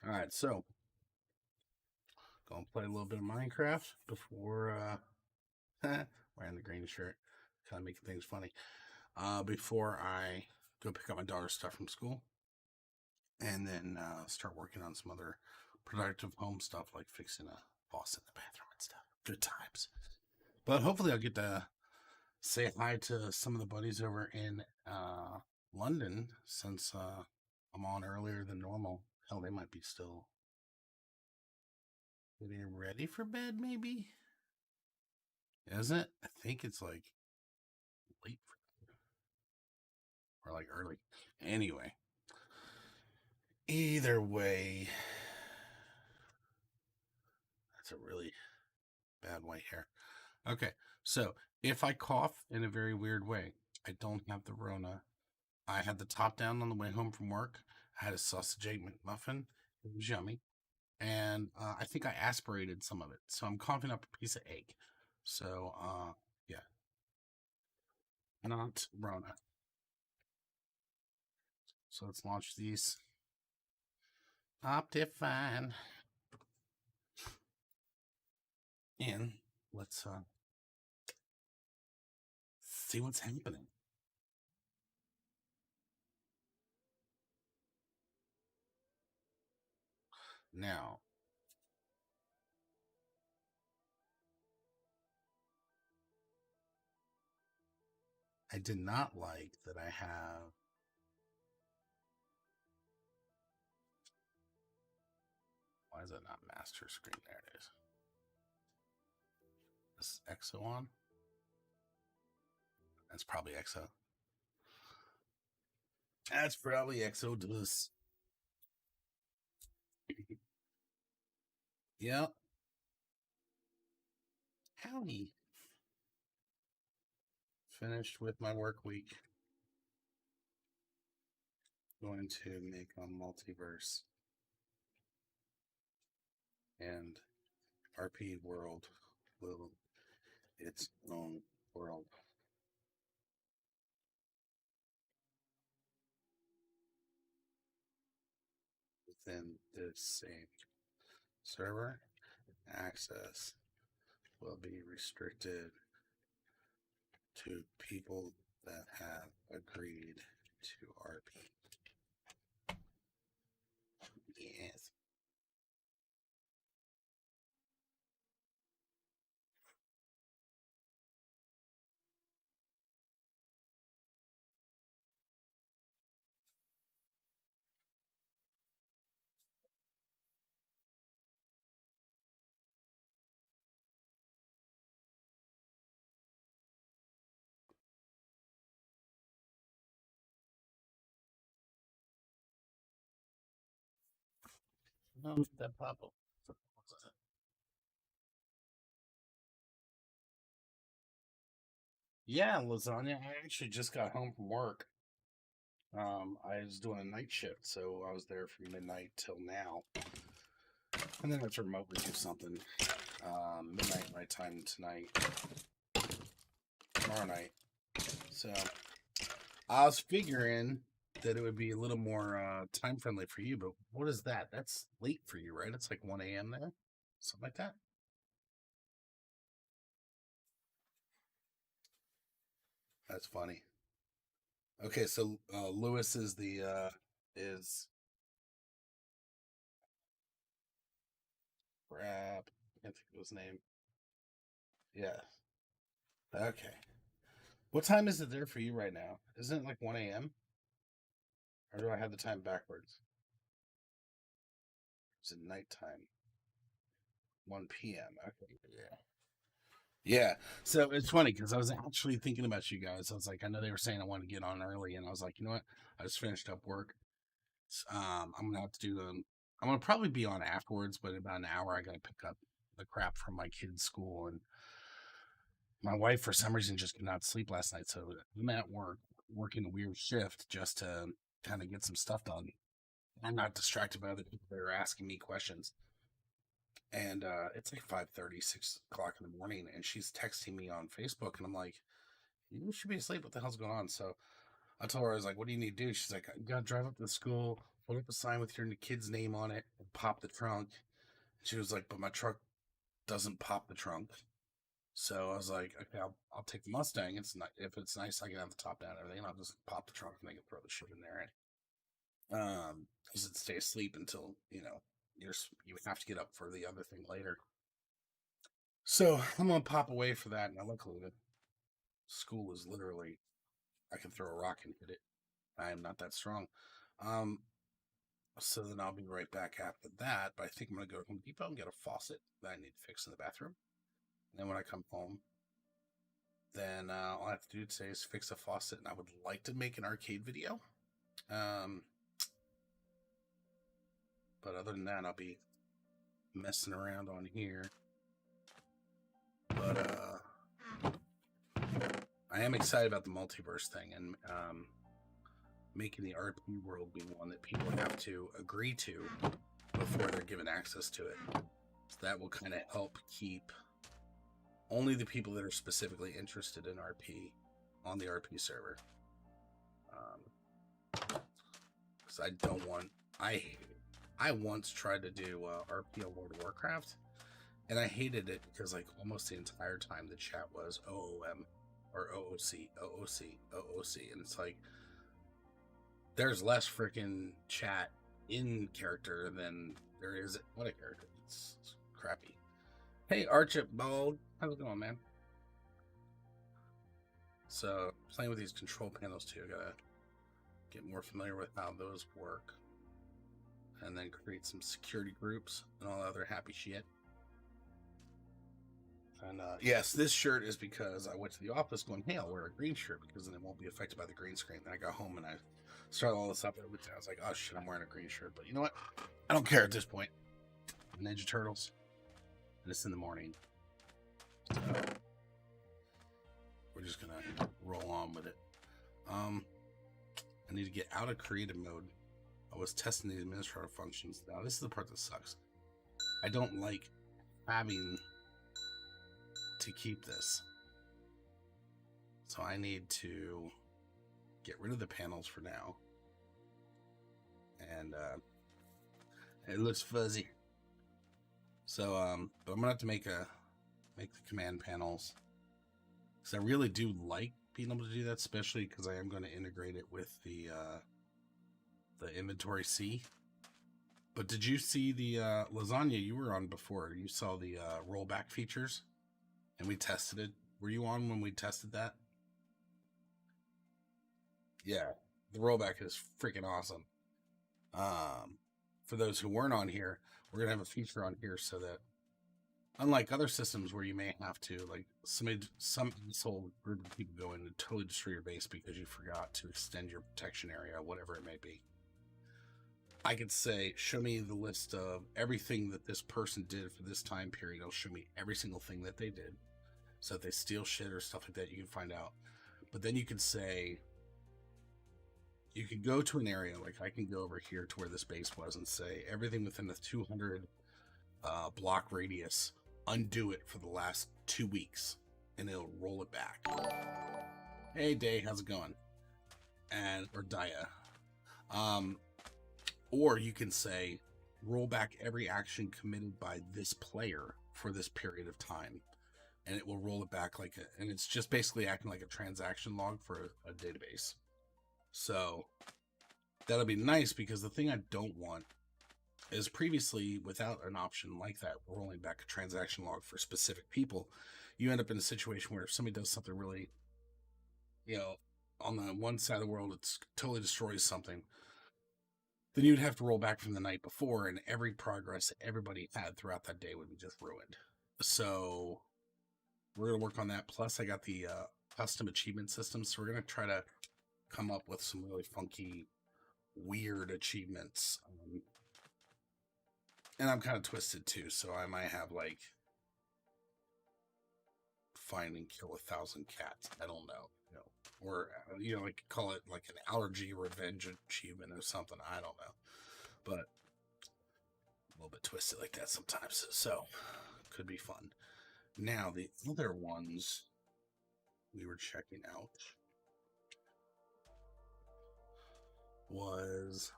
All right, so gonna play a little bit of Minecraft before wearing the green shirt, kind of making things funny. Before I go pick up my daughter's stuff from school, and then start working on some other productive home stuff like fixing a faucet in the bathroom and stuff. Good times. But hopefully, I'll get to say hi to some of the buddies over in London since I'm on earlier than normal. Hell, they might be still getting ready for bed, maybe. Isn't it? I think it's like late or like early. Anyway, either way, that's a really bad white hair. Okay, so if I cough in a very weird way, I don't have the Rona. I had the top down on the way home from work. I had a sausage egg McMuffin. It was yummy. And I think I aspirated some of it. So I'm coughing up a piece of egg. So, yeah, not Rona. So let's launch these. Optifine. And let's see what's happening. Now, I did not like that I have why is it not master screen? There it is. This is EXO on. That's probably EXO. That's probably Exodus. Yep. Howdy. Finished with my work week. Going to make a multiverse and RP world will its own world. Within this same server, access will be restricted to people that have agreed to RP. Yes. No, that pop up. Yeah, lasagna. I actually just got home from work. I was doing a night shift, so I was there from midnight till now, and then I had to remotely do something. Midnight my time tonight, tomorrow night. So I was figuring that it would be a little more time friendly for you, but what is that? That's late for you, right? It's like 1 a.m. there, something like that. That's funny. Okay, so Lewis is the is crap. I can't think of his name. Yeah. Okay. What time is it there for you right now? Isn't it like 1 a.m.? Or do I have the time backwards? Is it nighttime? 1 p.m. Okay. Yeah. Yeah. So it's funny because I was actually thinking about you guys. I was like, I know they were saying I wanted to get on early, and I was like, you know what? I just finished up work. I'm gonna have to do them. I'm gonna probably be on afterwards, but in about an hour I gotta pick up the crap from my kid's school, and my wife for some reason just could not sleep last night. So I'm at work working a weird shift just to kind of get some stuff done. I'm not distracted by other people that are asking me questions. And it's like 5:30, 6 o'clock in the morning, and she's texting me on Facebook, and I'm like, you should be asleep. What the hell's going on? So I told her, I was like, what do you need to do? She's like, you gotta drive up to the school, put up a sign with your kid's name on it, pop the trunk. She was like, but my truck doesn't pop the trunk. So I was like, okay, I'll take the Mustang. It's not, if it's nice, I can have the top down and everything. I'll just pop the trunk and they can throw the shit in there. Because it stay asleep until you have to get up for the other thing later. So I'm gonna pop away for that. Now luckily the school is literally, I can throw a rock and hit it. I am not that strong. So then I'll be right back after that. But I think I'm gonna go to Home Depot and get a faucet that I need to fix in the bathroom. And then when I come home, then all I have to do today is fix a faucet, and I would like to make an arcade video. But other than that, I'll be messing around on here. But I am excited about the multiverse thing, and making the RP world be one that people have to agree to before they're given access to it. So that will kind of help keep only the people that are specifically interested in RP on the RP server. Because I don't want... I once tried to do RP on World of Warcraft, and I hated it because like almost the entire time the chat was OOM or OOC, OOC, OOC, and it's like there's less freaking chat in character than there is what a character. It's crappy. Hey Archibald, how's it going, man? So playing with these control panels too, I gotta get more familiar with how those work, and then create some security groups and all other happy shit. And yes, this shirt is because I went to the office going, hey, I'll wear a green shirt because then it won't be affected by the green screen. Then I got home and I started all this up, and I was like, oh shit, I'm wearing a green shirt. But you know what? I don't care at this point. Ninja Turtles. And it's in the morning. So we're just gonna roll on with it. I need to get out of creative mode. I was testing the administrative functions. Now this is the part that sucks. I don't like having to keep this. So I need to get rid of the panels for now. And it looks fuzzy. So but I'm gonna have to make the command panels, because I really do like being able to do that, especially because I am going to integrate it with the inventory C. But did you see the lasagna you were on before? You saw the rollback features, and we tested it. Were you on when we tested that? Yeah, the rollback is freaking awesome. For those who weren't on here, we're gonna have a feature on here so that, unlike other systems where you may have to, like, some asshole group of people go in and totally destroy your base because you forgot to extend your protection area, whatever it may be. I could say, show me the list of everything that this person did for this time period. It'll show me every single thing that they did. So if they steal shit or stuff like that, you can find out. But then you could say, you could go to an area, like I can go over here to where this base was and say, everything within the 200 block radius, undo it for the last 2 weeks, and it'll roll it back. Hey Day, how's it going? Or Daya. Or you can say, roll back every action committed by this player for this period of time, and it will roll it back and it's just basically acting like a transaction log for a database. So that'll be nice, because the thing I don't want is, previously, without an option like that, rolling back a transaction log for specific people, you end up in a situation where if somebody does something really, on the one side of the world, it's totally destroys something, then you'd have to roll back from the night before, and every progress that everybody had throughout that day would be just ruined. So we're going to work on that. Plus, I got the custom achievement system, so we're going to try to come up with some really funky, weird achievements. And I'm kind of twisted too, so I might have like find and kill 1,000 cats. I don't know, or like call it like an allergy revenge achievement or something. I don't know, but a little bit twisted like that sometimes. So could be fun. Now the other ones we were checking out was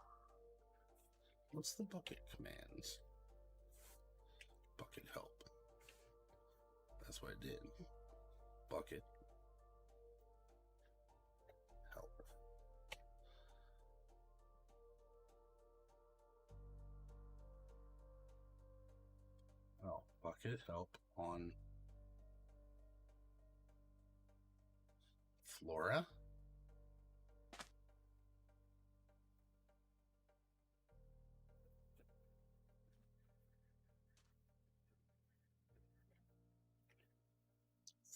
What's the bucket commands? Bucket help. That's what I did. Bucket help. Oh, bucket help on Flora.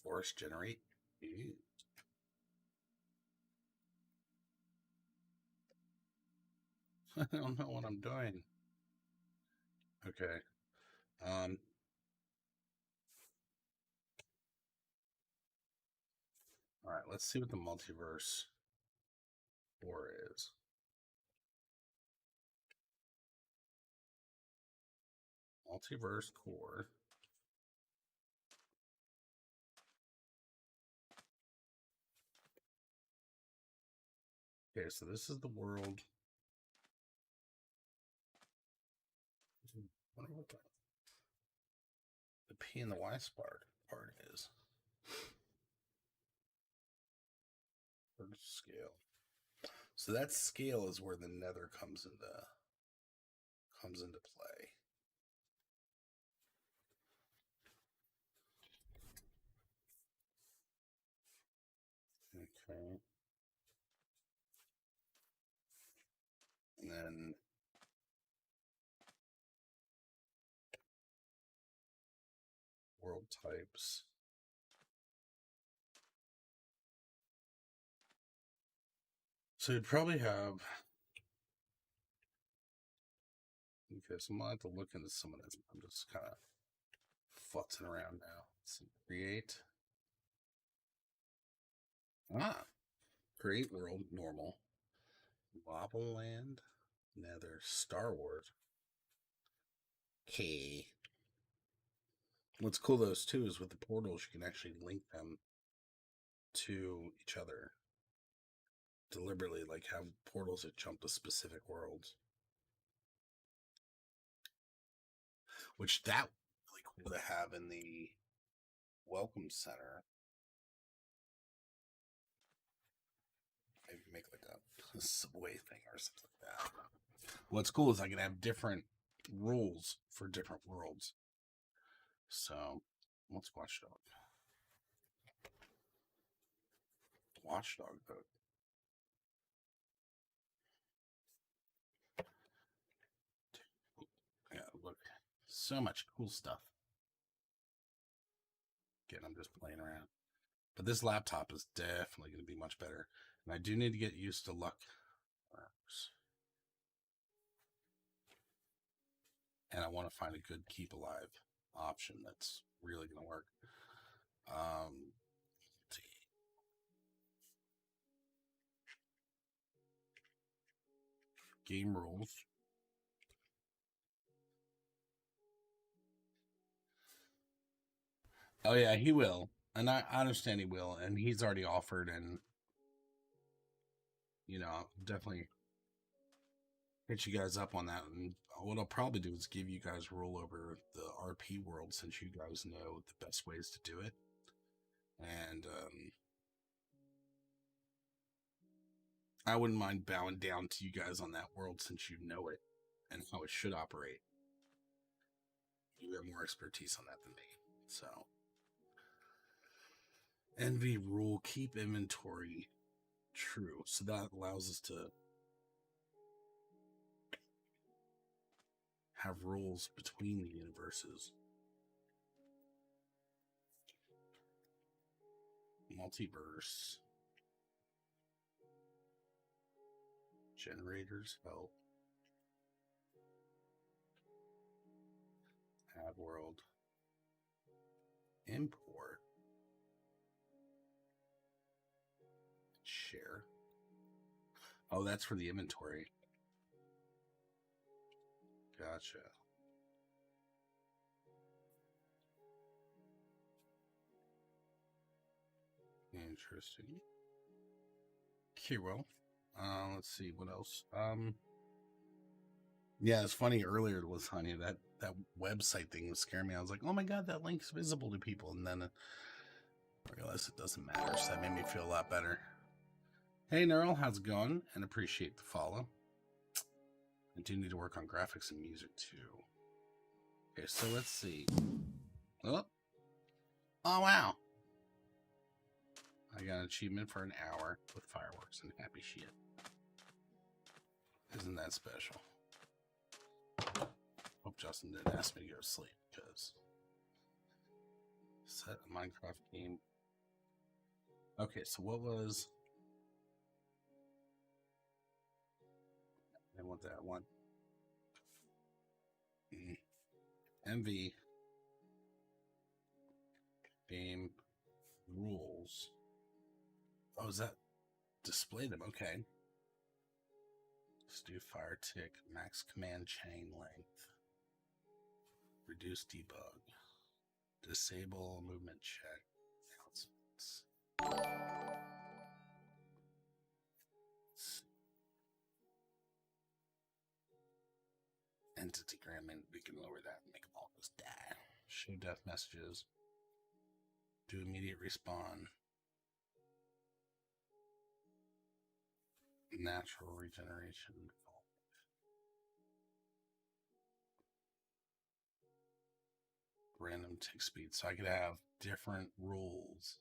Force generate. Ew. I don't know what I'm doing. Okay. All right, let's see what the multiverse war is. Multiverse core. Okay, so this is the world. I wonder what the P and the Y part is. First scale. So that scale is where the nether comes into play. Okay. And then world types. So you'd probably have. Okay, so I'm gonna have to look into some of this. I'm just kind of futzing around now. So create. Create world normal. Lava Land, Nether, Star Wars. Okay. What's cool though too is with the portals you can actually link them to each other deliberately, like have portals that jump to specific worlds. Which that really cool to have in the Welcome Center. Maybe make like a subway thing or something like that. What's cool is I can have different rules for different worlds. So, what's Watchdog? Watchdog book. Yeah, look, so much cool stuff. Again, I'm just playing around. But this laptop is definitely going to be much better. And I do need to get used to luck. And I want to find a good keep alive option that's really going to work. Game rules. Oh yeah, he will, and I understand he will, and he's already offered, and definitely hit you guys up on that. And what I'll probably do is give you guys roll over the RP world since you guys know the best ways to do it, and I wouldn't mind bowing down to you guys on that world since you know it and how it should operate. You have more expertise on that than me, so. Envy rule, keep inventory true. So that allows us to have rules between the universes. Multiverse. Generators help. Add world. Import. Share. Oh, that's for the inventory. Gotcha. Interesting. Okay, well, let's see what else. Yeah, it's funny. Earlier, Lasagna, that website thing was scaring me. I was like, oh my god, that link's visible to people, and then I realized it doesn't matter. So that made me feel a lot better. Hey, Neural, how's it going? And appreciate the follow. I do need to work on graphics and music too. Okay, so let's see. Oh, wow! I got an achievement for an hour with fireworks and happy shit. Isn't that special? Hope Justin didn't ask me to go to sleep because set a Minecraft game. Okay, so what was? I want that one. MV game rules. Oh, is that display them? Okay. Let's do fire tick, max command chain length, reduce debug, disable movement check, announcements. Entity gram, and we can lower that and make them all just die. Show death messages. Do immediate respawn. Natural regeneration. Random tick speed. So I could have different rules.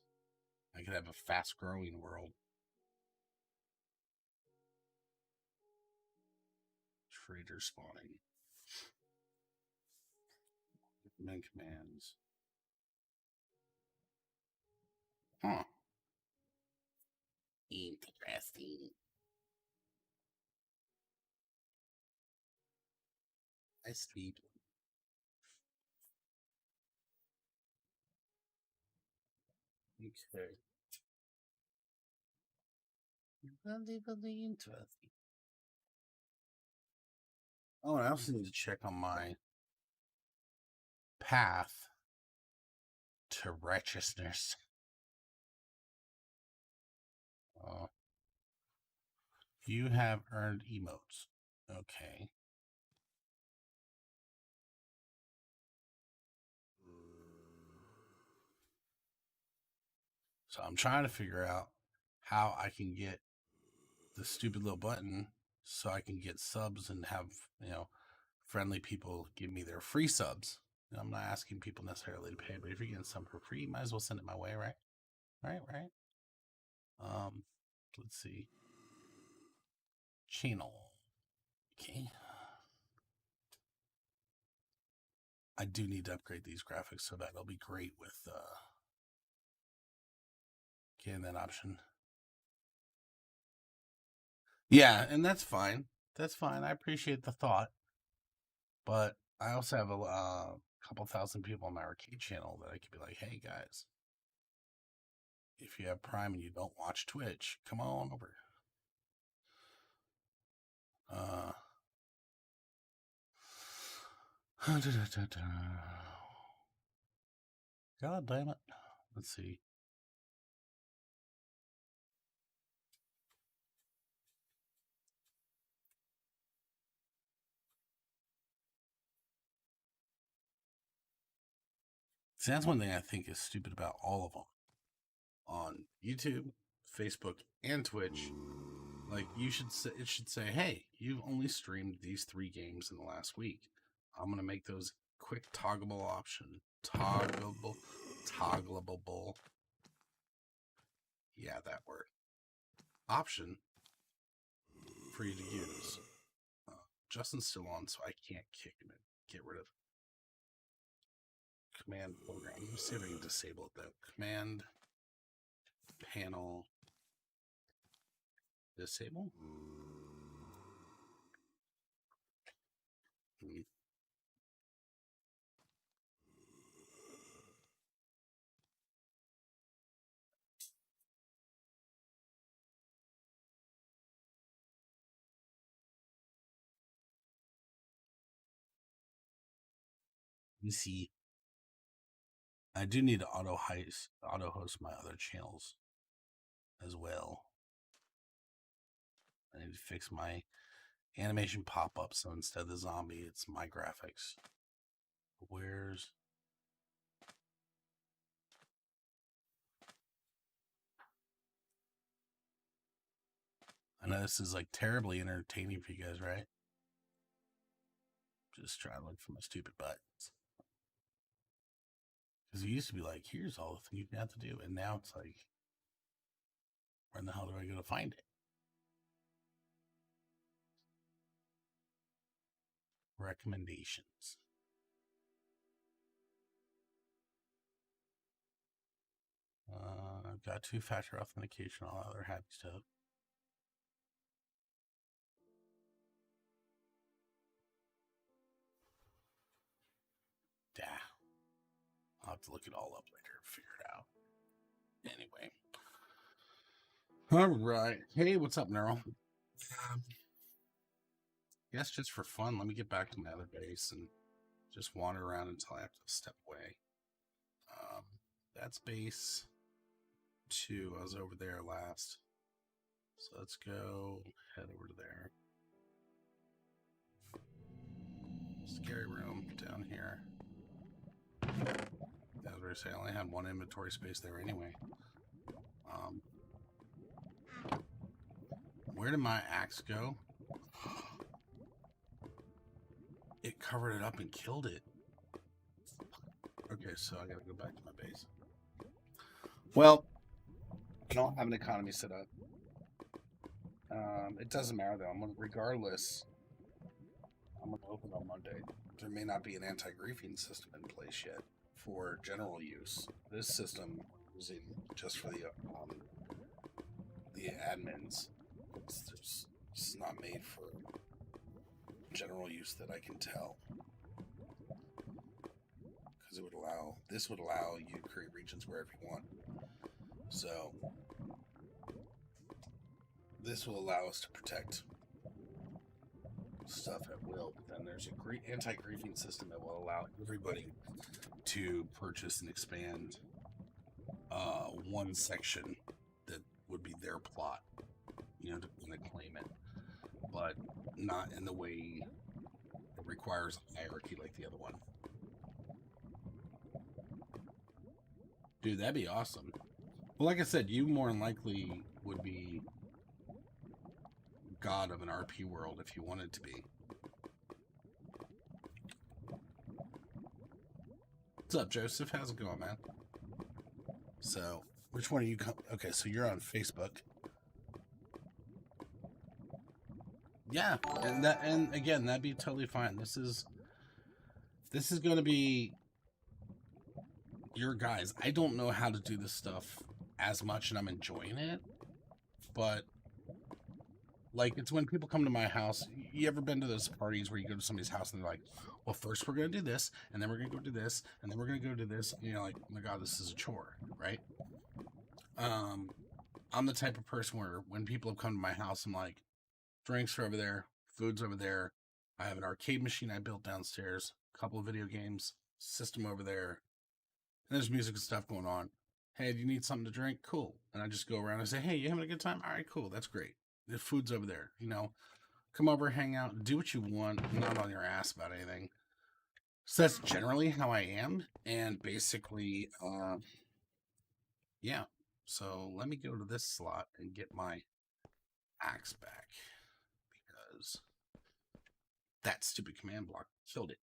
I could have a fast growing world. Trader spawning. Main commands. Huh. Interesting. I sleep. Okay. Very interesting. Oh, and I also need to check on my path to righteousness. You have earned emotes. Okay. So I'm trying to figure out how I can get the stupid little button so I can get subs and have, friendly people give me their free subs. I'm not asking people necessarily to pay, but if you're getting some for free, you might as well send it my way, right? Right. Let's see. Channel. Okay. I do need to upgrade these graphics so that'll be great with getting that option. Yeah, and that's fine. That's fine. I appreciate the thought, but I also have a couple thousand people on my arcade channel that I could be like, hey guys, if you have Prime and you don't watch Twitch, come on over. God damn it. Let's see. See, that's one thing I think is stupid about all of them. On YouTube, Facebook, and Twitch, like it should say, hey, you've only streamed these 3 games in the last week. I'm gonna make those quick toggleable option. Toggleable. Yeah, that word. Option for you to use. Justin's still on, so I can't kick him and get rid of command program. Let's see if I can disable it though. Command panel disable. You see, I do need to auto host my other channels as well. I need to fix my Animation pop-up, so instead of the zombie, it's my graphics. Where's... I know this is like terribly entertaining for you guys, right? Just try to look for my stupid buttons. Because it used to be like, here's all the things you have to do. And now it's like, where in the hell do I go to find it? Recommendations. I've got 2-factor authentication, all other happy stuff. Yeah. I'll have to look it all up later and figure it out. Anyway. All right. Hey, what's up, Neural? Yes, just for fun, let me get back to my other base and just wander around until I have to step away. That's base 2. I was over there last. So let's go head over to there. Scary room down here. As I was saying, I only had 1 inventory space there anyway. Where did my axe go? It covered it up and killed it. Okay, so I gotta go back to my base. Well, I don't have an economy set up. It doesn't matter though. Regardless, I'm gonna open on Monday. There may not be an anti-griefing system in place yet for general use. This system is just for the admins. It's not made for general use that I can tell, because this would allow you to create regions wherever you want. So this will allow us to protect stuff at will. But then there's a anti-griefing system that will allow everybody to purchase and expand one section that would be their plot, to claim it, but not in the way it requires hierarchy like the other one. Dude, that'd be awesome. Well, like I said, you more than likely would be god of an RP world if you wanted to be. What's up, Joseph? How's it going, man? So, which one are you? Okay, so you're on Facebook. Yeah, and again, that'd be totally fine. This is going to be your guys. I don't know how to do this stuff as much, and I'm enjoying it, but like, it's when people come to my house. You ever been to those parties where you go to somebody's house and they're like, well, first we're going to do this, and then we're going to go do this, and then we're going to go do this, and you're like, oh my god, this is a chore, right? I'm the type of person where when people have come to my house, I'm like, drinks are over there, food's over there, I have an arcade machine I built downstairs, a couple of video games, system over there, and there's music and stuff going on. Hey, do you need something to drink? Cool. And I just go around and say, hey, you having a good time? All right, cool, that's great. The food's over there, come over, hang out, do what you want. I'm not on your ass about anything. So that's generally how I am. And basically, yeah. So let me go to this slot and get my axe back, because that stupid command block killed it.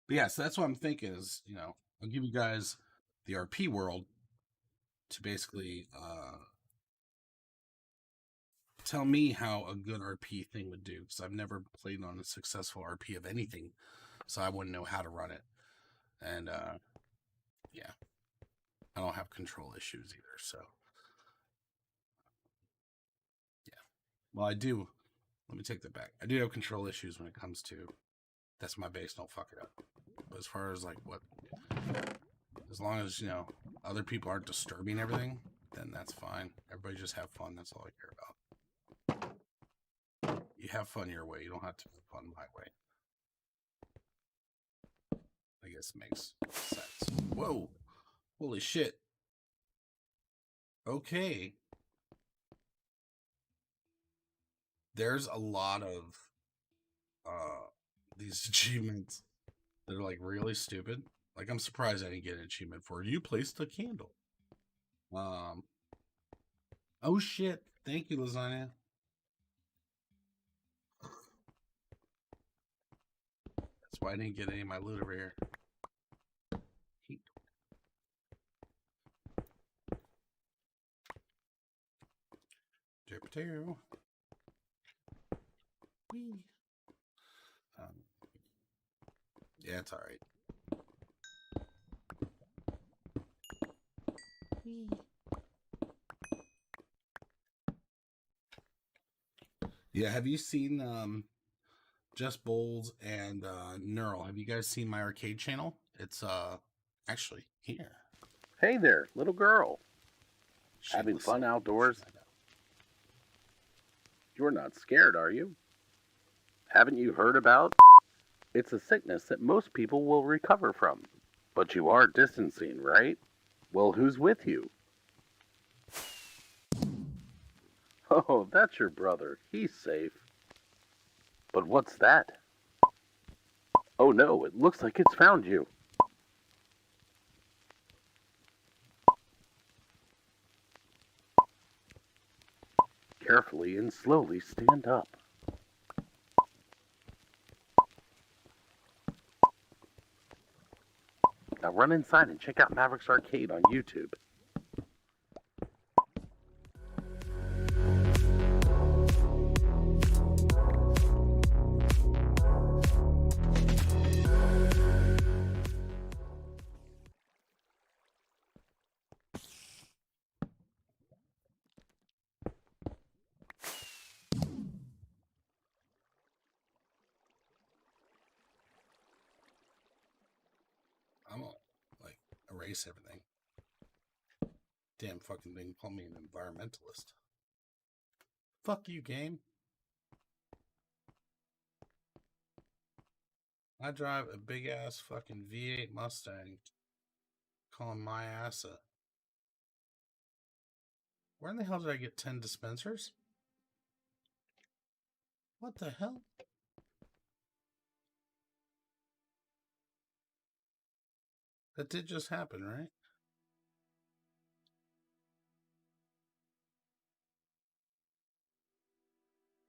But yeah, so that's what I'm thinking is, I'll give you guys the RP world to basically tell me how a good RP thing would do, because I've never played on a successful RP of anything, so I wouldn't know how to run it. And yeah, I don't have control issues either, so yeah. Well, I do. Let me take that back. I do have control issues when it comes to, that's my base, don't fuck it up. But as far as like as long as, other people aren't disturbing everything, then that's fine. Everybody just have fun. That's all I care about. You have fun your way. You don't have to have fun my way. I guess it makes sense. Whoa. Holy shit. Okay. There's a lot of these achievements that are like really stupid. Like I'm surprised I didn't get an achievement for you placed a candle. Um. Oh shit! Thank you, lasagna. That's why I didn't get any of my loot over here. Potato. Um, yeah, it's all right. Yeah, have you seen Just Bowls and Neural? Have you guys seen my arcade channel? It's actually here. Hey there, little girl. Having fun outdoors? You're not scared, are you? Haven't you heard about? It's a sickness that most people will recover from. But you are distancing, right? Well, who's with you? Oh, that's your brother. He's safe. But what's that? Oh no, it looks like it's found you. Carefully and slowly stand up. Now run inside and check out Mavericks Arcade on YouTube. I'm gonna like erase everything. Damn fucking thing call me an environmentalist. Fuck you, game. I drive a big ass fucking V8 Mustang. Calling my ass a. Where in the hell did I get 10 dispensers? What the hell? That did just happen, right?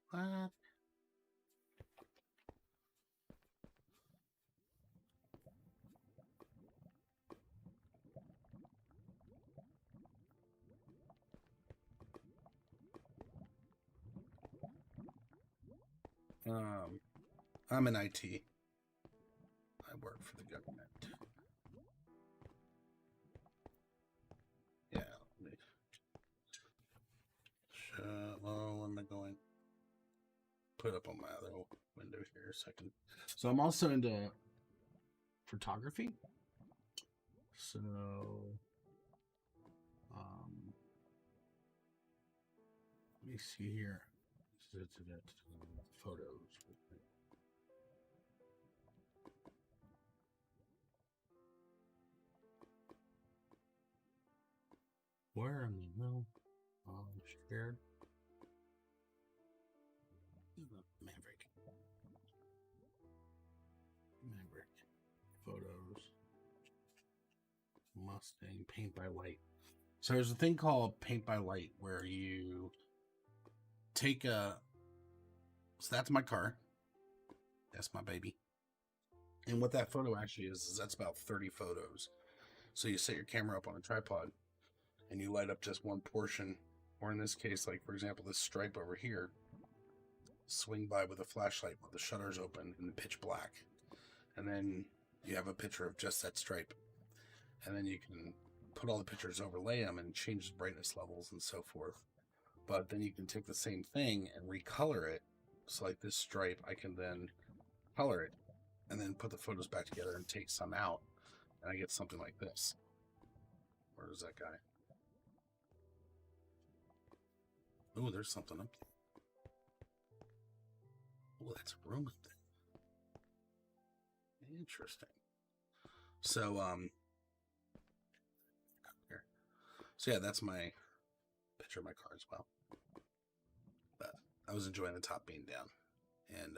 What? I'm in IT. I work for the government. Yeah. Well, where am I going? Put up on my other window here a second. So I'm also into photography. So, let me see here. Photos. Where am I now? Shared. Maverick. Photos. Mustang paint by light. So there's a thing called paint by light where you take a. So that's my car. That's my baby. And what that photo actually is that's about 30 photos. So you set your camera up on a tripod and you light up just one portion, or in this case, like for example, this stripe over here, swing by with a flashlight with the shutters open in the pitch black. And then you have a picture of just that stripe. And then you can put all the pictures, overlay them, and change the brightness levels and so forth. But then you can take the same thing and recolor it. So like this stripe, I can then color it and then put the photos back together and take some out. And I get something like this. Where's that guy? Oh, there's something up there. Oh, that's a room up there. Interesting. So, here. So yeah, that's my picture of my car as well. But I was enjoying the top being down. And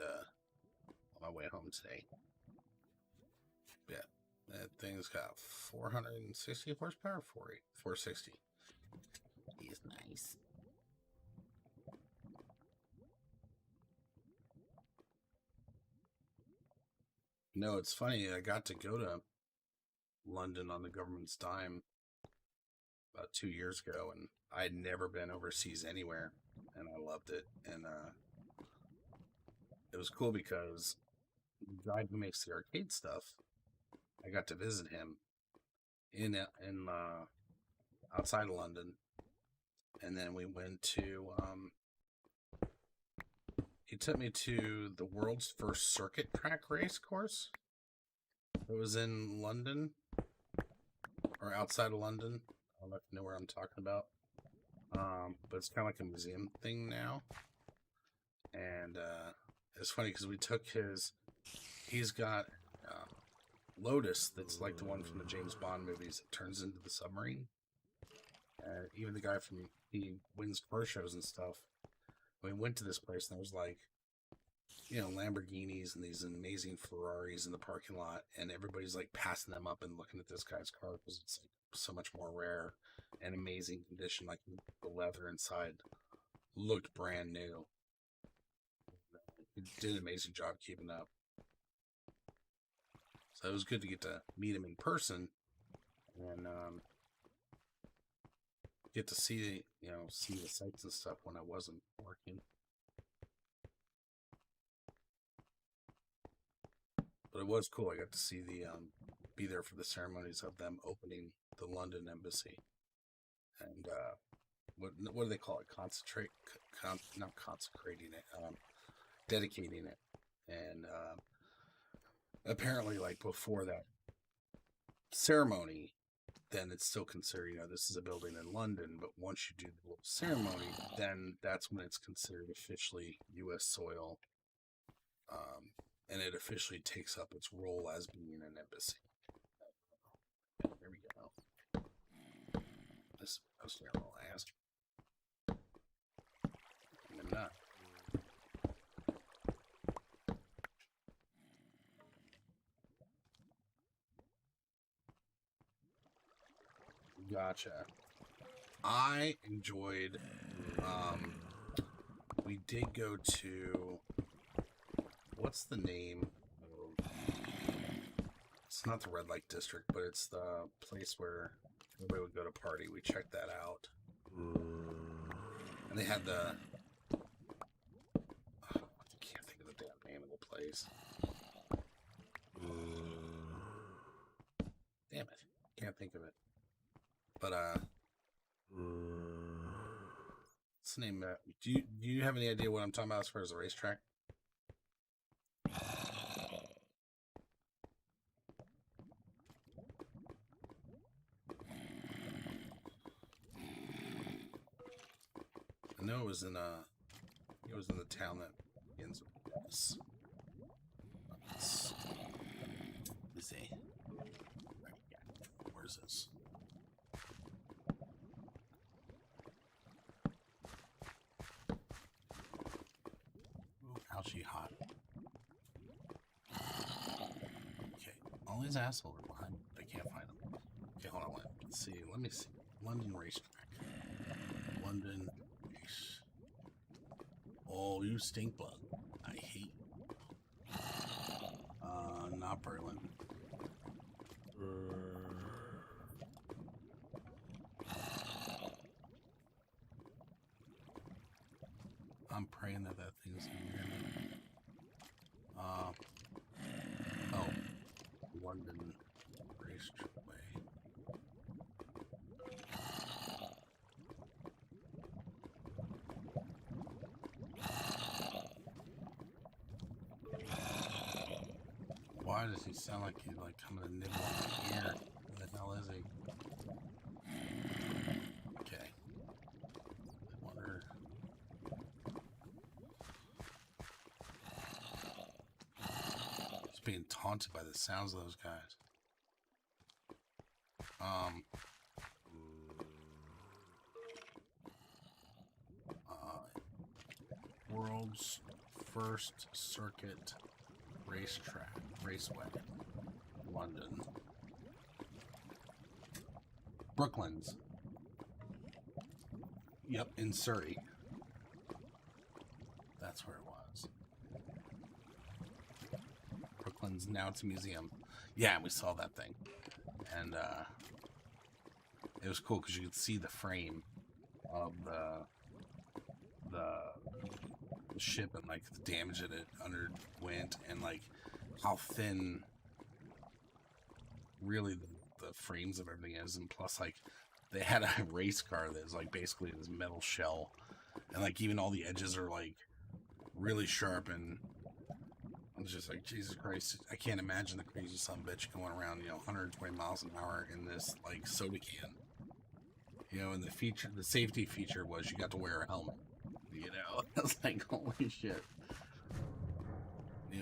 my way home today. Yeah, that thing's got 460 horsepower, 460. He's nice. No, it's funny. I got to go to London on the government's dime about 2 years ago, and I had never been overseas anywhere, and I loved it. And it was cool because the guy who makes the arcade stuff, I got to visit him in outside of London, and then we went to. He took me to the world's first circuit track race course. It was in London, or outside of London. I don't know if you know where I'm talking about. But it's kind of like a museum thing now. And it's funny because we took he's got Lotus that's like the one from the James Bond movies that turns into the submarine. Even the guy he wins car shows and stuff. We went to this place and there was like, Lamborghinis and these amazing Ferraris in the parking lot, and everybody's like passing them up and looking at this guy's car because it's like so much more rare and amazing condition. Like the leather inside looked brand new. He did an amazing job keeping up. So it was good to get to meet him in person and get to see the sights and stuff when I wasn't working. But it was cool. I got to see be there for the ceremonies of them opening the London embassy, and what do they call it? Not consecrating it, dedicating it, and apparently, like before that ceremony, then it's still considered, this is a building in London. But once you do the little ceremony, then that's when it's considered officially U.S. soil. And it officially takes up its role as being an embassy. There we go. This was terrible ass. I'm not. Gotcha. I enjoyed. We did go to. What's the name? It's not the Red Light District, but it's the place where everybody would go to party. We checked that out. And they had I can't think of the damn name of the place. Damn it. Can't think of it. But, what's the name? Do you have any idea what I'm talking about as far as the racetrack? I know it was in the town that begins with S. Let's see. Where's this? Ooh, ouchie hot. Okay, all these assholes are behind me. I can't find them. Okay, hold on. Let's see. Let me see. London racetrack. London. Oh, you stink bug. I hate you. Not Berlin. I'm praying that thing's near me. Oh. London Racetrack. Why does he sound like he's like coming to nibble on my ear? Who the hell is he? Okay. I wonder. He's being taunted by the sounds of those guys. World's first circuit Raceway, London. Brooklands. Yep, in Surrey. That's where it was. Brooklands, now it's a museum. Yeah, we saw that thing. And it was cool because you could see the frame of the ship and like the damage that it underwent and like how thin really the frames of everything is. And plus, like, they had a race car that's like basically this metal shell, and like even all the edges are like really sharp. And I was just like, Jesus Christ, I can't imagine the crazy son of a bitch going around, 120 miles an hour in this like soda can. And the safety feature was you got to wear a helmet. I was like, holy shit.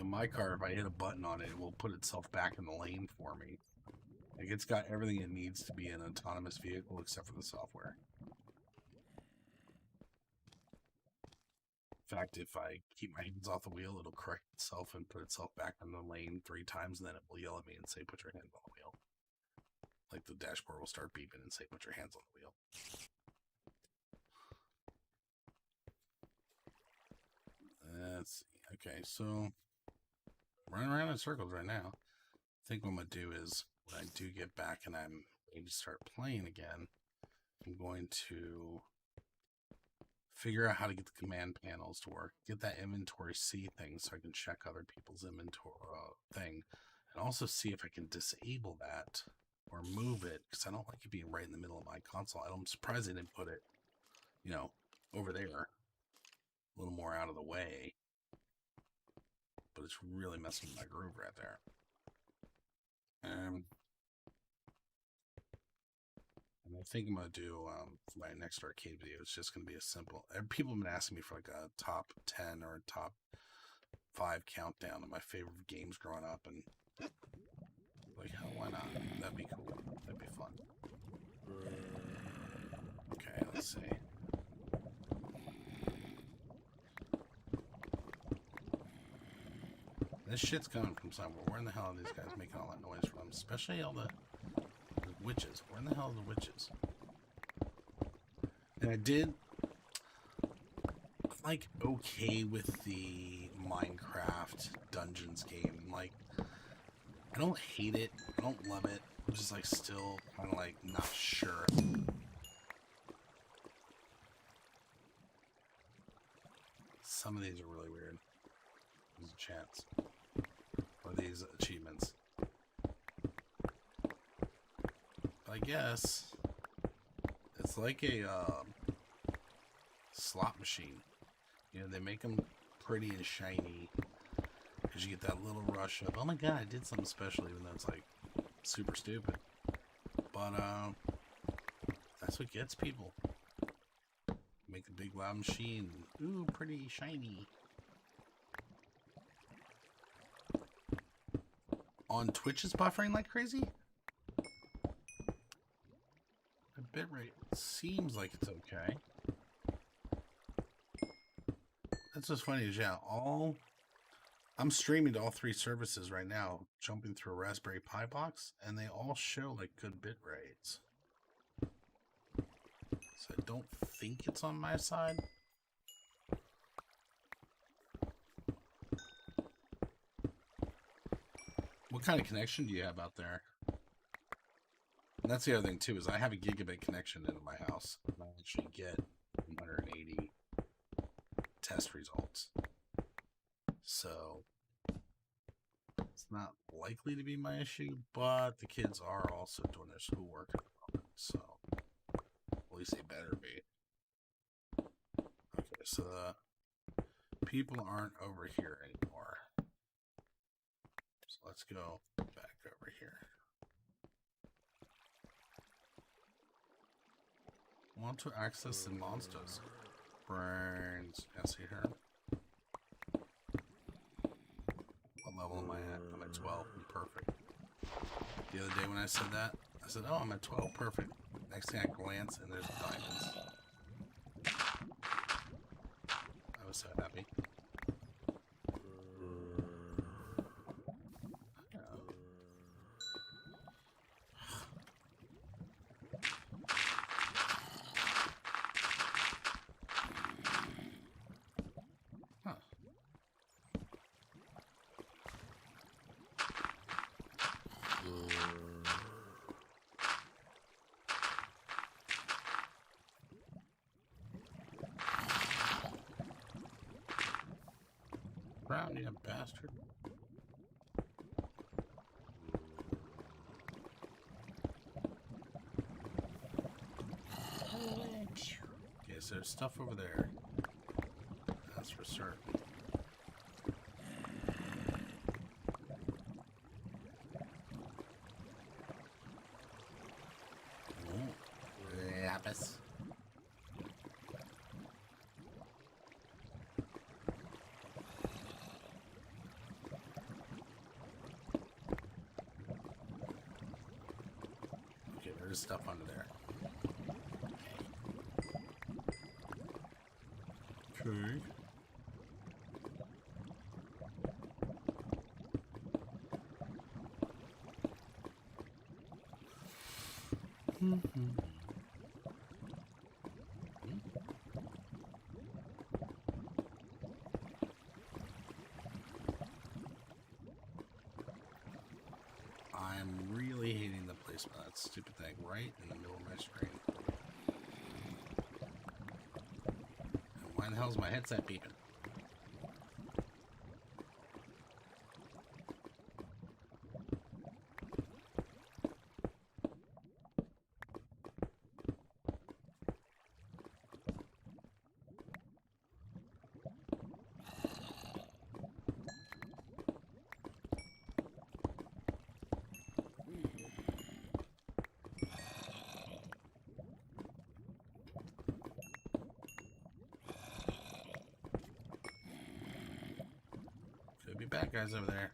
My car, if I hit a button on it, it will put itself back in the lane for me. Like, it's got everything it needs to be an autonomous vehicle except for the software. In fact, if I keep my hands off the wheel, it'll correct itself and put itself back in the lane 3 times, and then it will yell at me and say, put your hands on the wheel. Like, the dashboard will start beeping and say, put your hands on the wheel. Let's see. Okay, so running around in circles right now. I think what I'm going to do is, when I do get back and I'm ready to start playing again, I'm going to figure out how to get the command panels to work, get that inventory C thing so I can check other people's inventory thing, and also see if I can disable that or move it, because I don't like it being right in the middle of my console. I'm surprised they didn't put it, over there, a little more out of the way. But it's really messing with my groove right there. And I think I'm going to do my next arcade video. It's just going to be a simple... People have been asking me for like a top 10 or a top 5 countdown of my favorite games growing up. And like, hell, why not? That'd be cool. That'd be fun. Okay, let's see. This shit's coming from somewhere. Where in the hell are these guys making all that noise from? Especially all the witches. Where in the hell are the witches? And I'm like okay with the Minecraft Dungeons game. Like, I don't hate it. I don't love it. I'm just like still kind of like not sure. Some of these are really weird. There's a chance. Or these achievements. I guess it's like a slot machine. They make them pretty and shiny because you get that little rush of, oh my god, I did something special, even though it's like super stupid. But that's what gets people. Make a big loud machine. Ooh, pretty shiny. On Twitch is buffering like crazy? The bitrate seems like it's okay. That's what's funny is, yeah, I'm streaming to all 3 services right now, jumping through a Raspberry Pi box, and they all show like good bit rates. So I don't think it's on my side. What kind of connection do you have out there? And that's the other thing too, is I have a gigabit connection into my house. And I actually get 180 test results. So it's not likely to be my issue, but the kids are also doing their schoolwork at the moment, so at least they better be. Okay, so the people aren't over here anymore. So let's go back over here. Want to access the monsters. Brains. Yeah, see here. What level am I at? I'm at 12. I'm perfect. The other day when I said that, I said, oh, I'm at 12. Perfect. Next thing I glance and there's diamonds. I was so happy. down, you bastard. Okay, so there's stuff over there. That's for certain. Lapis. Okay, there's stuff under there. Okay. I'm really hating the placement of that stupid thing right in the middle of my screen. And why the hell is my headset beeping? Could be bad guys over there.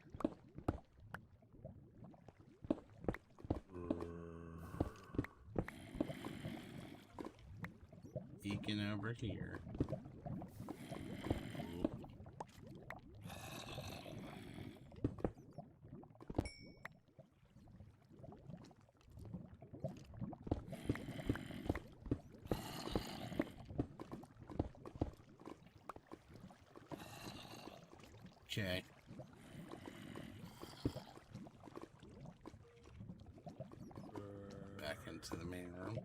Eking over here. Okay. Back into the main room.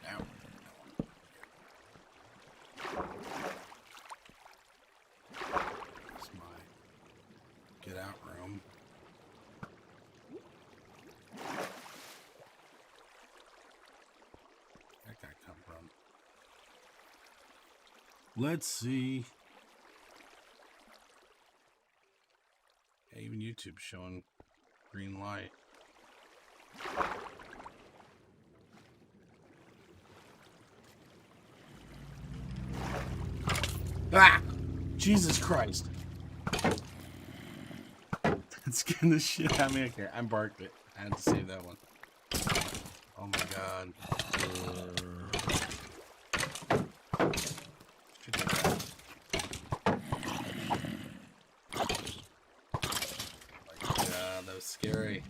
Now. It's my get out room. Where'd that come from? Let's see. Yeah, even YouTube's showing green light. Ah! Jesus Christ. That scared the shit out of me. Okay, I barked it. I had to save that one. Oh my god. Oh my god, that was scary.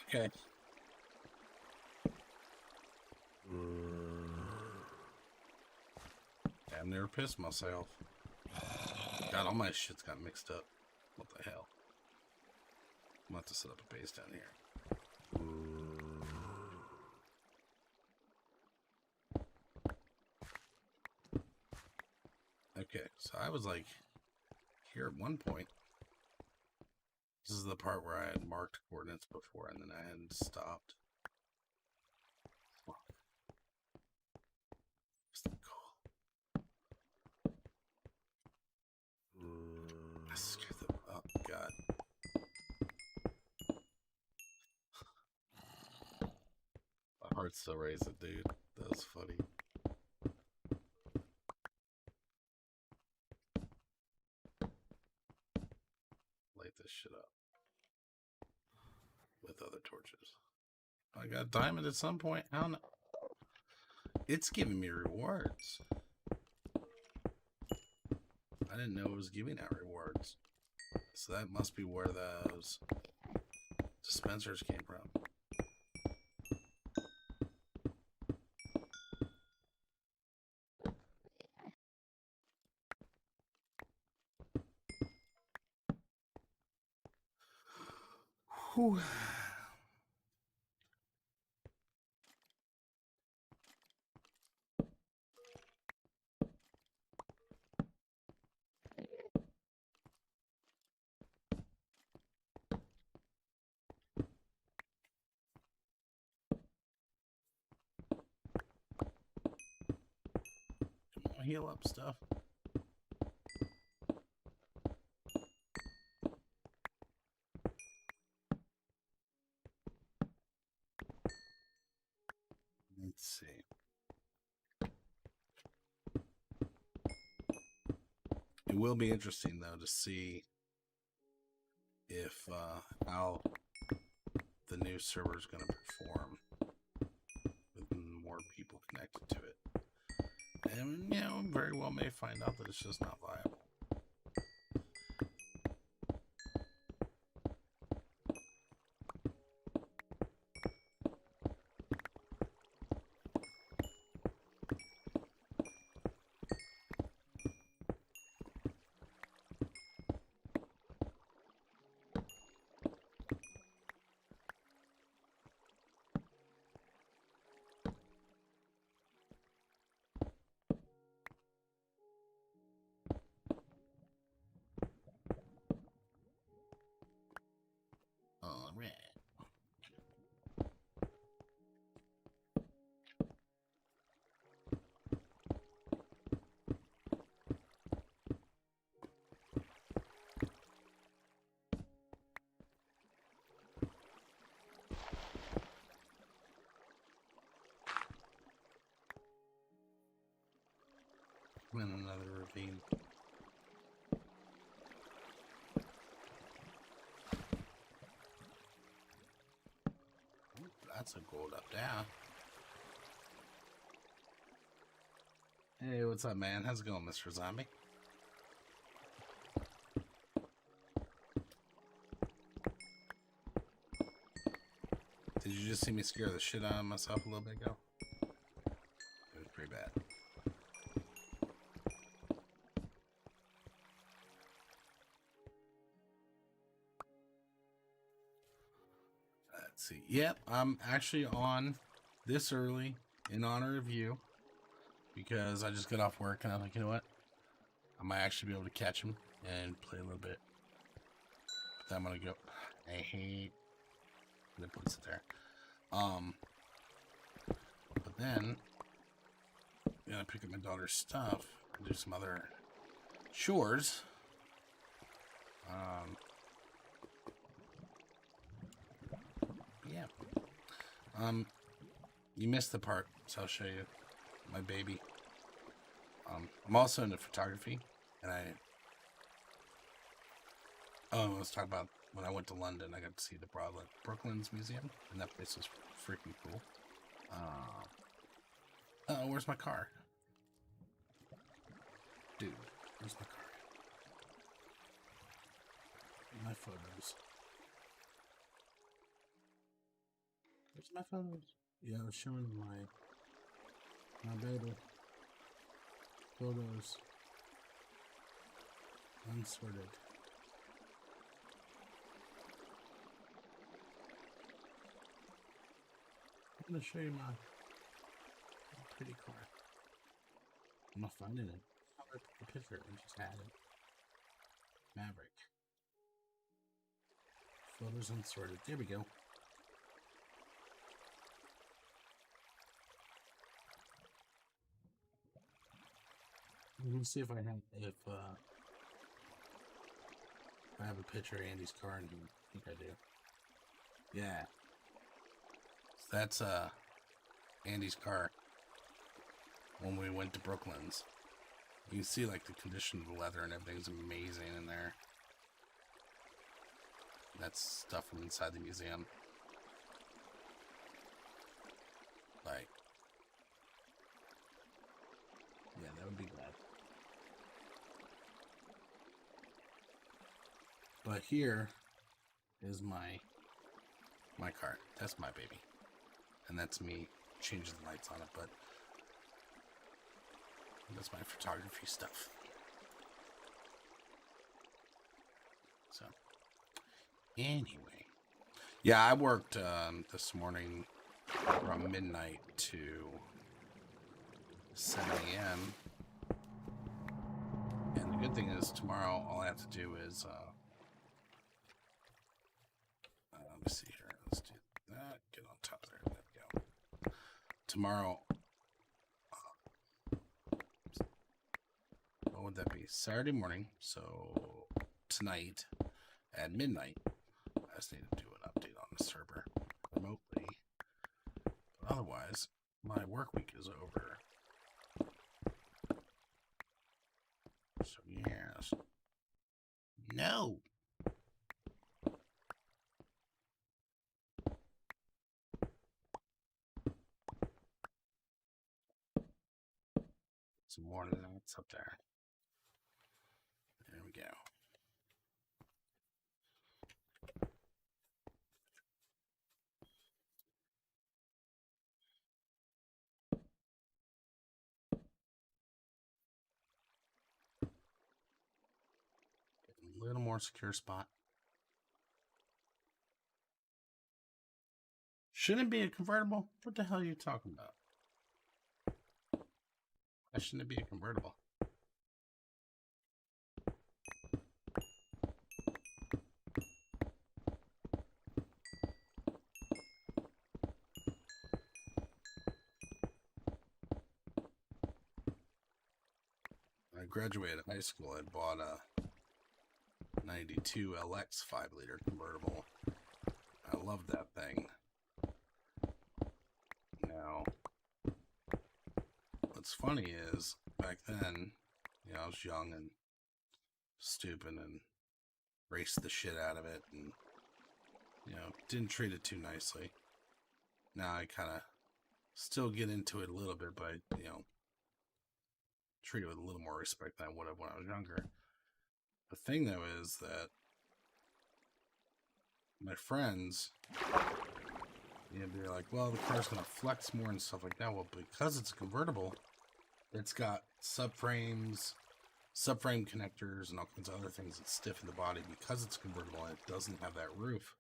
Okay. Damn near pissed myself. God, all my shit's got mixed up. What the hell? I'm gonna have to set up a base down here. Okay, so I was like here at one point. This is the part where I had marked coordinates before and then I had stopped. Fuck. What's the call? I scared the. Oh, God. My heart's still racing, dude. That was funny. other torches. I got a diamond at some point. I don't know. It's giving me rewards. I didn't know it was giving out rewards. So that must be where those dispensers came from. Whew. Come on, heal up stuff. Let's see. It will be interesting though to see if how the new server is going to perform with more people connected to it. And you know, very well may find out that it's just not viable. All right. I'm in another ravine. Ooh, that's a gold up there. Hey, what's up, man? How's it going, Mr. Zombie? Did you just see me scare the shit out of myself a little bit ago? It was pretty bad. Let's see. Yep, I'm actually on this early in honor of you because I just got off work and I'm like, you know what? I might actually be able to catch him and play a little bit. But then I'm gonna go. I hate that puts it there. But then I'm gonna pick up my daughter's stuff and do some other chores. Yeah. You missed the part, so I'll show you my baby. I'm also into photography, and let's talk about when I went to London. I got to see the Brooklands Museum, and that place was freaking cool. Where's my car? Dude, where's my car? My photos. Where's my photos? Yeah, I was showing my baby. Photos. Unsorted. I'm gonna show you my pretty car. I'm not finding it. I looked at the picture and just had it. Maverick. Photos unsorted. There we go. Let me see if I have a picture of Andy's car, and I think I do. Yeah. So that's Andy's car when we went to Brooklands. You can see like the condition of the leather and everything's amazing in there. That's stuff from inside the museum. But here is my car. That's my baby. And that's me changing the lights on it, but that's my photography stuff. So, anyway. Yeah, I worked this morning from midnight to 7 a.m. And the good thing is tomorrow all I have to do is, let me see here. Let's do that. Get on top there. There we go. Tomorrow, what would that be? Saturday morning. So tonight at midnight, I just need to do an update on the server remotely. But otherwise, my work week is over. So yes. No. Some more lights up there. There we go. A little more secure spot. Shouldn't it be a convertible? What the hell are you talking about? Why shouldn't it be a convertible? When I graduated high school, I bought a 92 LX 5-liter convertible. I loved that thing. Now, what's funny is, back then, you know, I was young and stupid and raced the shit out of it and, you know, didn't treat it too nicely. Now I kind of still get into it a little bit, but, you know, treat it with a little more respect than I would have when I was younger. The thing, though, is that my friends, you know, they're like, well, the car's going to flex more and stuff like that. Well, because it's a convertible, it's got subframes, subframe connectors, and all kinds of other things that stiffen the body. Because it's convertible and it doesn't have that roof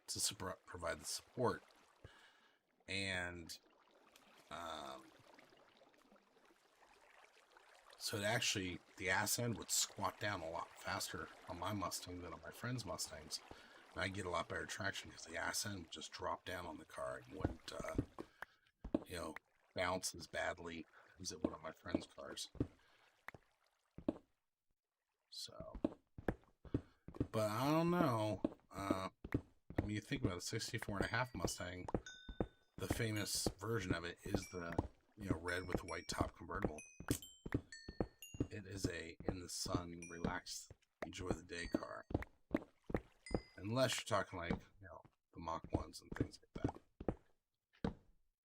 to provide the support. And so it actually, the ass end would squat down a lot faster on my Mustang than on my friend's Mustangs. And I get a lot better traction because the ass end would just drop down on the car. It wouldn't, you know, bounce as badly as it would on my friend's cars. So, but I don't know. I mean, you think about a 64.5 Mustang, the famous version of it is the, you know, red with the white top convertible. It is a in the sun, relax, enjoy the day car. Unless you're talking like, you know, the Mach 1s and things like that.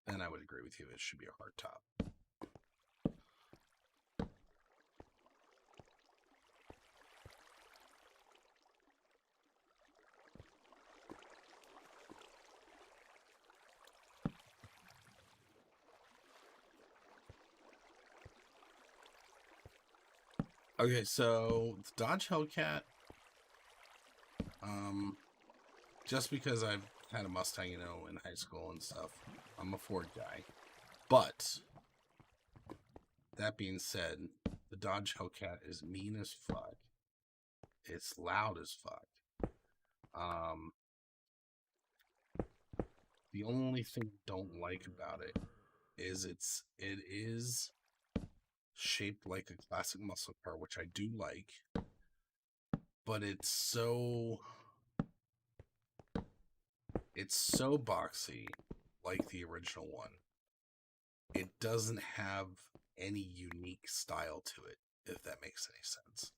Then I would agree with you. It should be a hard top. Okay, so the Dodge Hellcat, just because I've had a Mustang, you know, in high school and stuff, I'm a Ford guy. But that being said, the Dodge Hellcat is mean as fuck. It's loud as fuck. The only thing I don't like about it is it is shaped like a classic muscle car, which I do like, but it's so boxy like the original one. It doesn't have any unique style to it, if that makes any sense.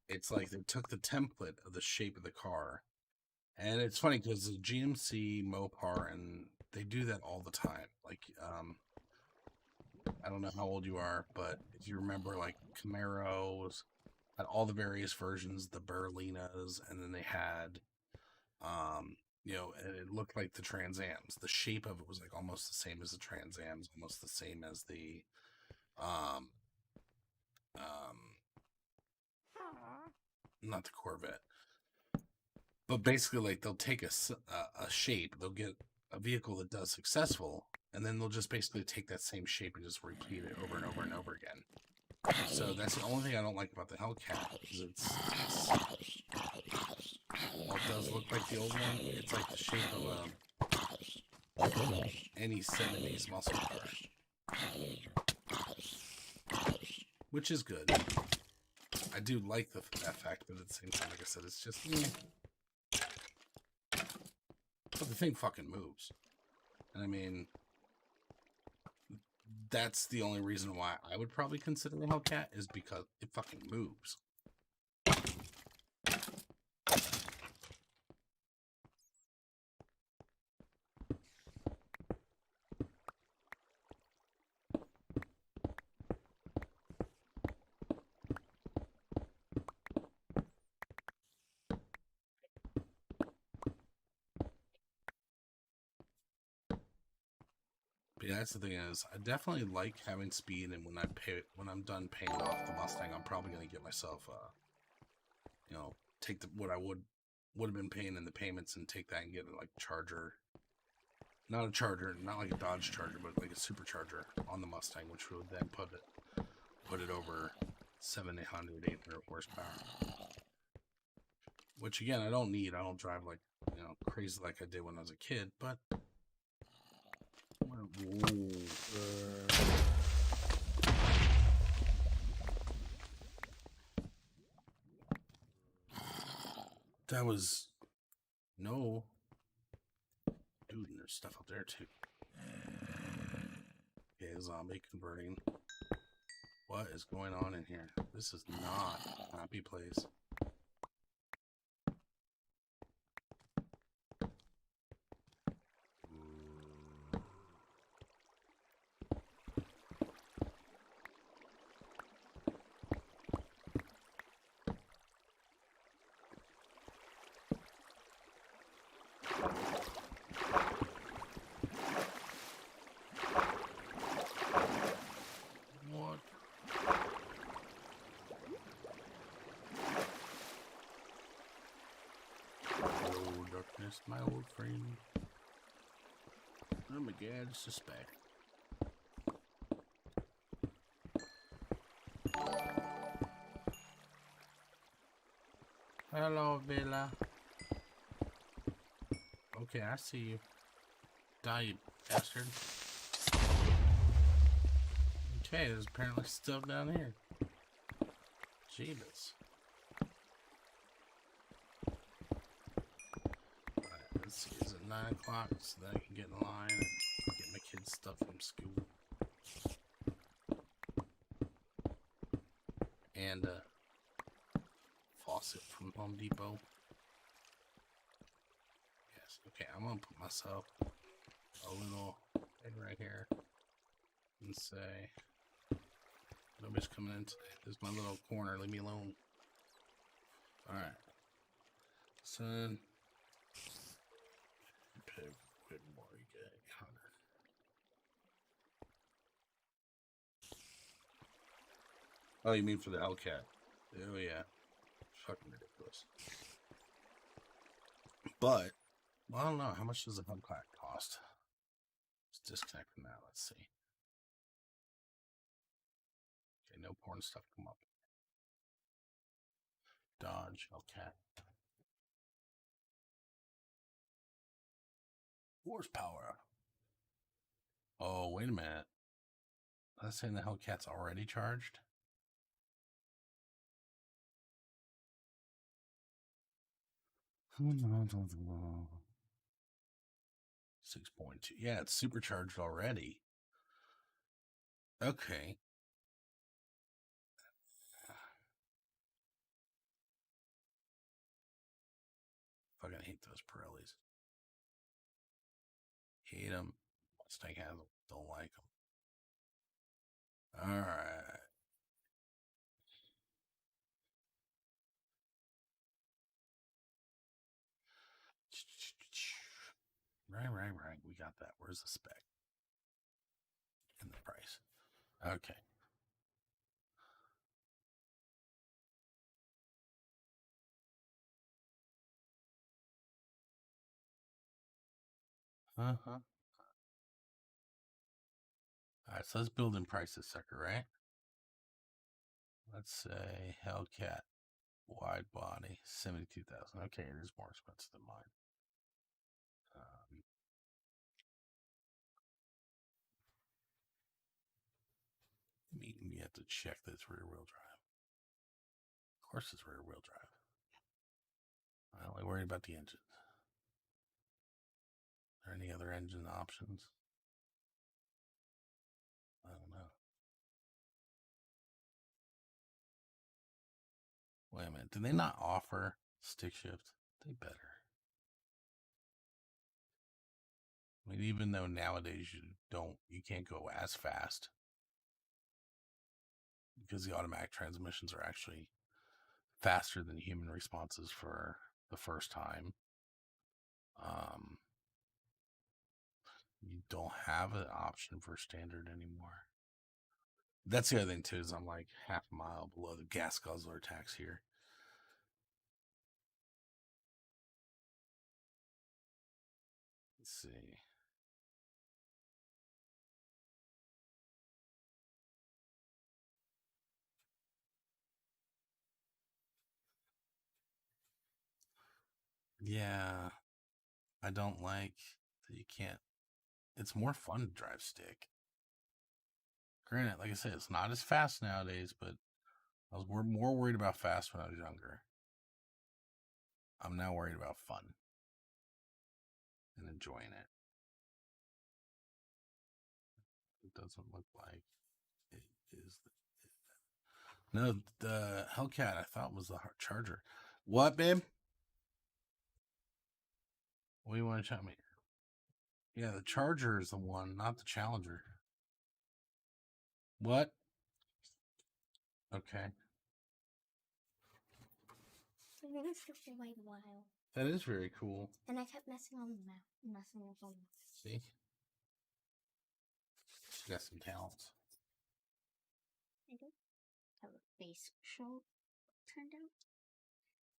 It's like they took the template of the shape of the car, and it's funny because the GMC, Mopar, and they do that all the time. Like, I don't know how old you are, but if you remember, like, Camaros, had all the various versions, the Berlinas, and then they had, and it looked like the Trans Ams. The shape of it was like almost the same as the Trans Ams, almost the same as the, um, not the Corvette, but basically like they'll take a shape, they'll get a vehicle that does successful, and then they'll just basically take that same shape and just repeat it over and over and over again. So that's the only thing I don't like about the Hellcat, is while it does look like the old one, it's like the shape of any 70s muscle car, which is good. I do like that fact, but at the same time, like I said, it's just, but the thing fucking moves. And I mean, that's the only reason why I would probably consider the Hellcat, is because it fucking moves. But yeah, that's the thing, is I definitely like having speed, and when I'm done paying off the Mustang, I'm probably gonna get myself take what I would have been paying in the payments and take that and get like Charger. Not a Charger, not like a Dodge Charger, but like a supercharger on the Mustang, which would then put it over 700, 800 horsepower. Which again, I don't need. I don't drive like crazy like I did when I was a kid, but that was no. Dude, and there's stuff up there too. Okay, zombie converting. What is going on in here? This is not a happy place. My old friend. Oh my god, suspect. Hello, Villa. Okay, I see you. Die, you bastard. Okay, there's apparently stuff down here. Jeebus. Let's see, is it 9 o'clock so that I can get in line and get my kids stuff from school? And faucet from Home Depot. Yes, okay, I'm gonna put myself a little thing right here and say, nobody's coming in today. This is my little corner, leave me alone. Alright. So oh, you mean for the Hellcat? Oh yeah, fucking ridiculous. But well, I don't know, how much does a Hellcat cost? Let's disconnect from that. Let's see. Okay, no porn stuff come up. Dodge Hellcat. Horsepower. Oh, wait a minute. That's saying the Hellcat's already charged? $6.2. Yeah, it's supercharged already. Okay. Fucking hate those Pirellis. Hate them. Mustang has them. Don't like them. Alright. Right. We got that. Where's the spec? And the price. Okay. Uh-huh. All right, so let's build in price this sucker, right? Let's say Hellcat wide body, 72,000. Okay, it is more expensive than mine. You have to check that it's rear wheel drive. Of course, it's rear wheel drive. I only worry about the engine. Are there any other engine options? I don't know. Wait a minute. Do they not offer stick shift? They better. I mean, even though nowadays you can't go as fast because the automatic transmissions are actually faster than human responses for the first time. You don't have an option for standard anymore. That's the other thing too, is I'm like half a mile below the gas guzzler tax here. Let's see. Yeah, I don't like that you can't. It's more fun to drive stick. Granted, like I said, it's not as fast nowadays, but I was more worried about fast when I was younger. I'm now worried about fun and enjoying it. It doesn't look like it is. No, the Hellcat I thought was the Charger. What, babe? What do you want to tell me? Yeah, the Charger is the one, not the Challenger. What? Okay. I've been for quite a while. That is very cool. And I kept messing on the map, messing with them. See? She got some talents. I do have a face show turned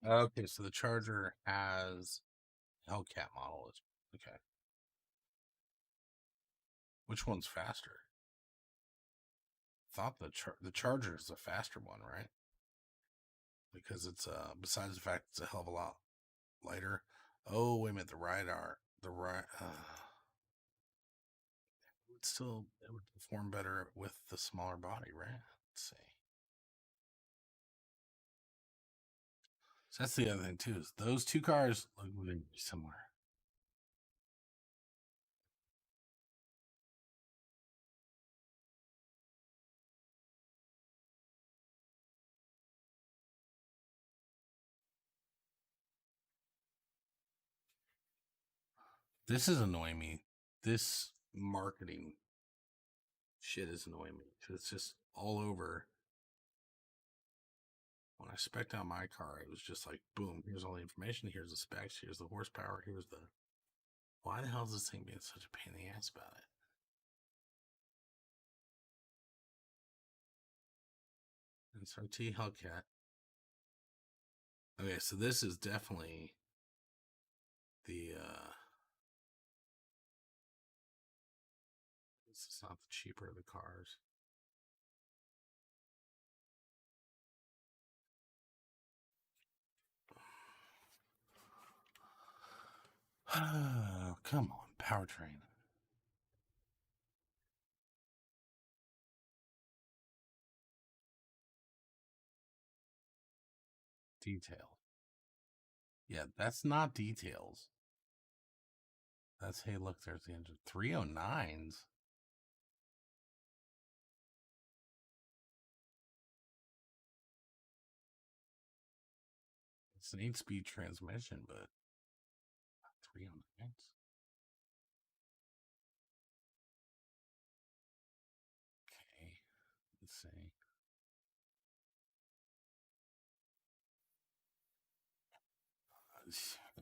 out. Okay, so the Charger has Hellcat model. Okay. Which one's faster? Thought the Charger is the faster one, right? Because it's besides the fact it's a hell of a lot lighter. Oh, wait a minute, the right it would perform better with the smaller body, right? Let's see. So that's the other thing too, is those two cars look really similar. This is annoying me. This marketing shit is annoying me. It's just all over. When I spec'd out my car, it was just like, boom, here's all the information, here's the specs, here's the horsepower, here's the. Why the hell is this thing being such a pain in the ass about it? SRT Hellcat. Okay, so this is definitely the this is not the cheaper of the cars. Come on, powertrain. Detail. Yeah, that's not details. That's, hey, look, there's the engine. 309s. It's an 8-speed transmission, but 309s. Okay, let's see.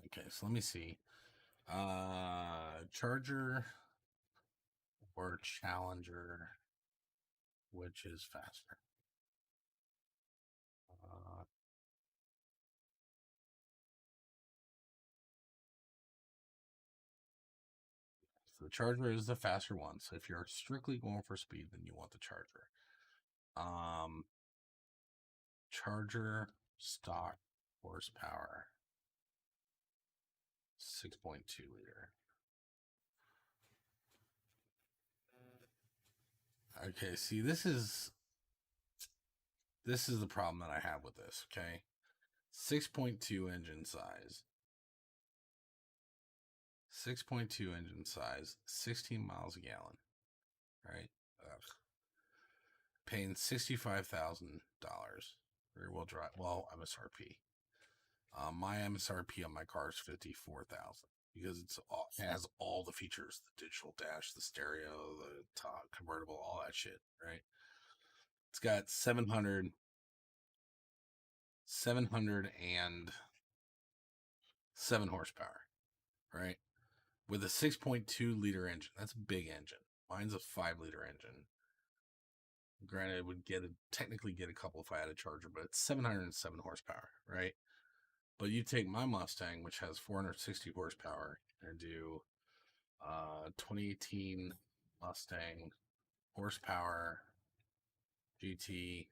Okay, so let me see. Charger or Challenger, which is faster? So the Charger is the faster one. So if you're strictly going for speed, then you want the Charger. Charger stock horsepower 6.2 liter. Okay, see, this is the problem that I have with this. Okay, 6.2 engine size. 6.2 engine size, 16 miles a gallon, right? Ugh. Paying $65,000 rear wheel drive. Well, MSRP. My MSRP on my car is $54,000 because it has all the features: the digital dash, the stereo, the top convertible, all that shit, right? It's got 707 horsepower, right? With a 6.2 liter engine. That's a big engine. Mine's a 5 liter engine. Granted, it would technically get a couple if I had a Charger, but it's 707 horsepower, right? But you take my Mustang, which has 460 horsepower, and do 2018 Mustang horsepower GT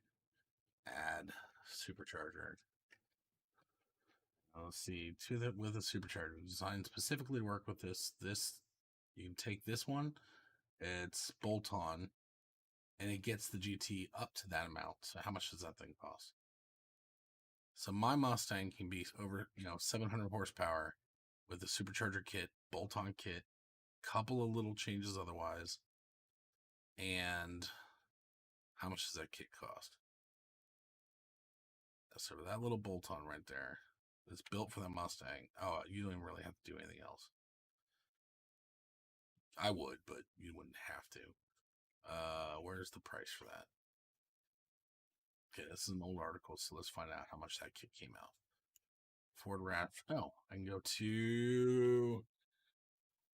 add supercharger. Let's see, with a supercharger designed specifically to work with this. You can take this one. It's bolt-on, and it gets the GT up to that amount. So how much does that thing cost? So my Mustang can be over 700 horsepower with the supercharger kit, bolt-on kit, couple of little changes otherwise. And how much does that kit cost? So that little bolt-on right there, it's built for the Mustang. Oh, you don't even really have to do anything else. I would, but you wouldn't have to. Where's the price for that? Okay, this is an old article, so let's find out how much that kit came out. Ford RAV. No, I can go to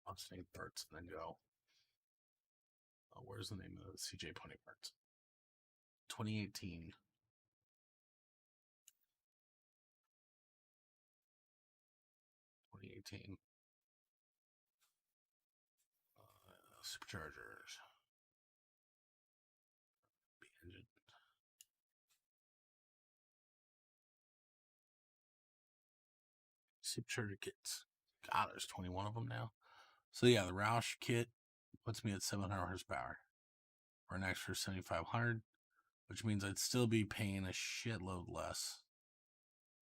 Mustang parts and then go. Where's the name of the CJ Pony parts? 2018. Superchargers. Engine. Supercharger kits. God, there's 21 of them now. So yeah, the Roush kit puts me at 700 horsepower for an extra 7,500, which means I'd still be paying a shitload less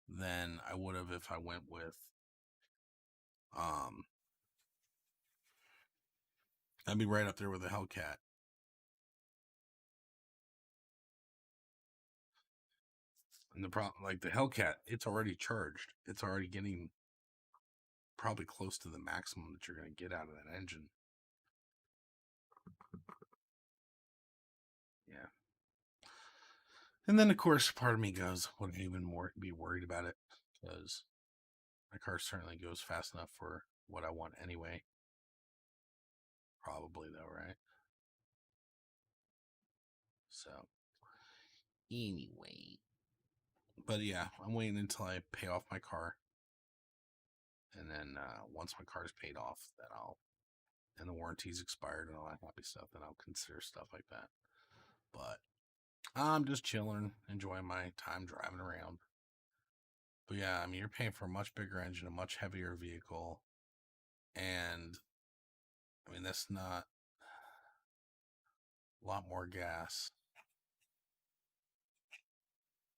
than I would have if I went with I'd be right up there with the Hellcat. And the problem, like the Hellcat, it's already charged. It's already getting probably close to the maximum that you're going to get out of that engine. Yeah. And then, of course, part of me goes, wouldn't even more be worried about it because my car certainly goes fast enough for what I want anyway. Probably, though, right? So, anyway. But yeah, I'm waiting until I pay off my car. And then once my car's paid off, and the warranty's expired and all that happy stuff, then I'll consider stuff like that. But I'm just chilling, enjoying my time driving around. But yeah, I mean, you're paying for a much bigger engine, a much heavier vehicle. And I mean, that's not a lot more gas.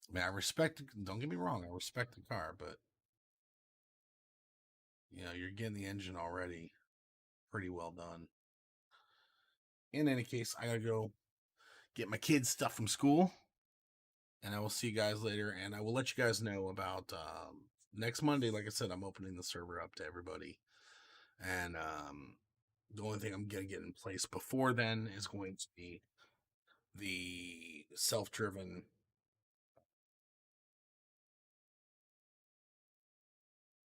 I mean, don't get me wrong, I respect the car, but you're getting the engine already pretty well done. In any case, I gotta go get my kids stuff from school, and I will see you guys later. And I will let you guys know about next Monday. Like I said, I'm opening the server up to everybody, and the only thing I'm gonna get in place before then is going to be the self-driven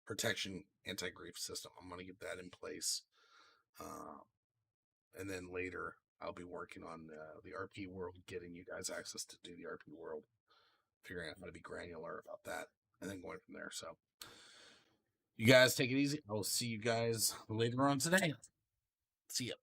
protection anti-grief system. I'm going to get that in place. And then later, I'll be working on the RP world, getting you guys access to do the RP world, figuring out how to be granular about that, and then going from there. So, you guys take it easy. I will see you guys later on today. See ya.